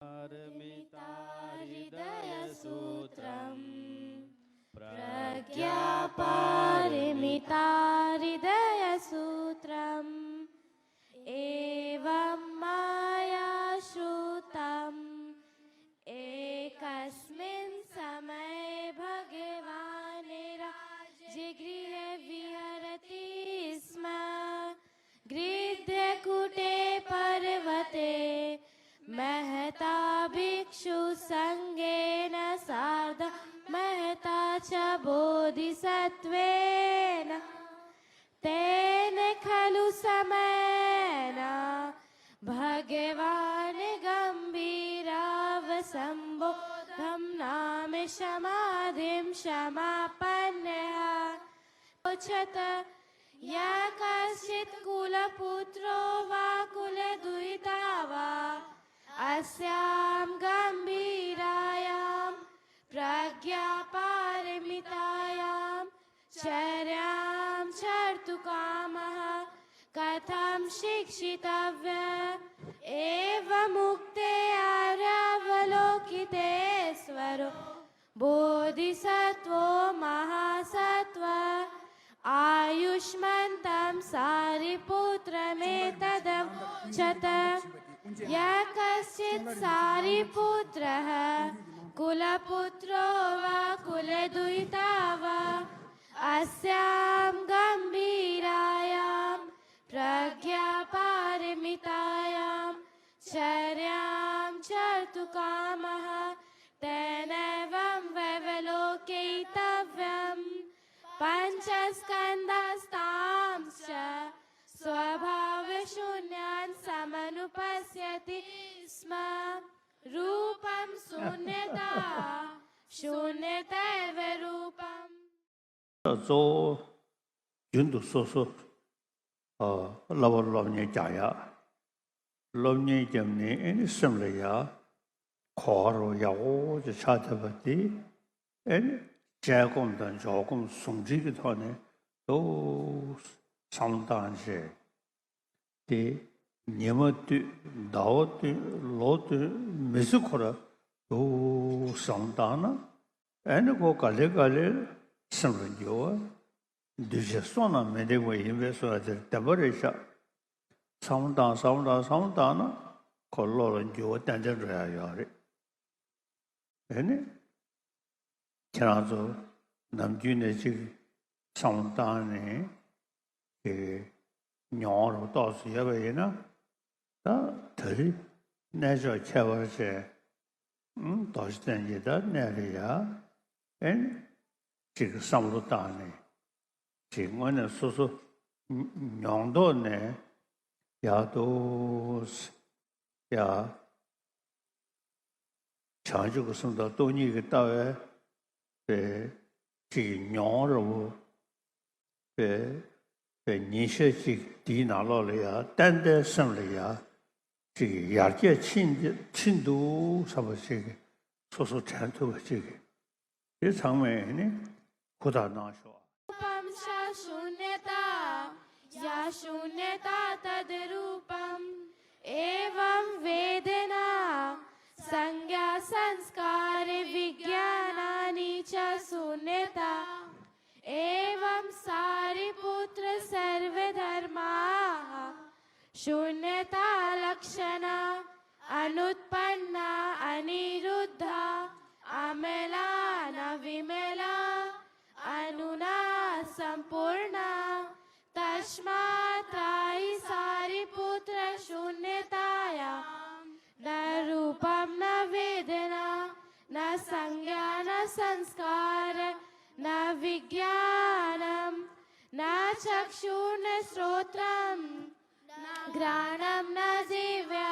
पारमिता हृदयसूत्रम् प्रज्ञापारमिता हृदयसूत्रम् एवं माया श्रुतम् एकस्मिन् समये भगवान् राजगृहे विहरति स्म। गृध्यकुटे पर्वते महता भिक्षु संगेन सार्ध महता च बोधिसत्त्वेन तेन खलु समयेन भगवान् गम्भीरावसम्बोधं नाम समाधिं समापन्नः उच्यत या कश्चित् कुलपुत्रो वा कुलदुहिता वा अस्यां गम्भीरायां प्रज्ञापारमितायां चर्यां चर्तुकामः कथं शिक्षितव्य एवमुक्ते आर्यावलोकितेश्वरो बोधिसत्वो महासत्त्व आयुष्मन्तं सारिपुत्रमेतदवोचत। यः कश्चित् सारिपुत्रः कुलपुत्रो वा कुलदुहिता वा अस्यां गम्भीरायां प्रज्ञापारमितायां चर्यां चर्तुकामः तेनैवं वैवलोकयितव्यम्। पञ्चस्कन्धस्तांश्च स्वभावशून्यान् समनुपश्यति स्म। रूपं शून्यता शून्यतैव रूपम्। 做云度说说，老年家呀，老年今年生了呀，考了呀，我就查的不对，加工的加工送这个他呢，都上当些的，你们的、老的、老的，没事考了都上当了，那个搞嘞。 生了有啊，就是算了，没得我因为说这得不了下，上当呢，可老人就等着这样的，呢，这样子，南京的这个上当呢，娘肉倒是也不行呢，对，那时候吃完些，倒是等于的那里呀，这个上不大呢，这我呢说说，娘道呢，也都是也长久个生到多年个到这个娘肉，年些这地拿了了呀，单单生了呀，这个亚界庆都什么这个，说说传统的这个，这场面呢。 रूपं च शून्यता या शून्यता तद्रूपम् एवं वेदना संज्ञा संस्कार विज्ञानानि च शून्यता एवं सारिपुत्र सर्वधर्माः शून्यता लक्षणा अनुत्पन्ना अनिरुद्धा अमला न विमला अनुना संपूर्णा तस्मात् त्रायी सारिपुत्र शून्यताया न रूपं न वेदना न संज्ञा न संस्कार न विज्ञानं न चक्षुः न श्रोत्रं न घ्राणं न जीव्या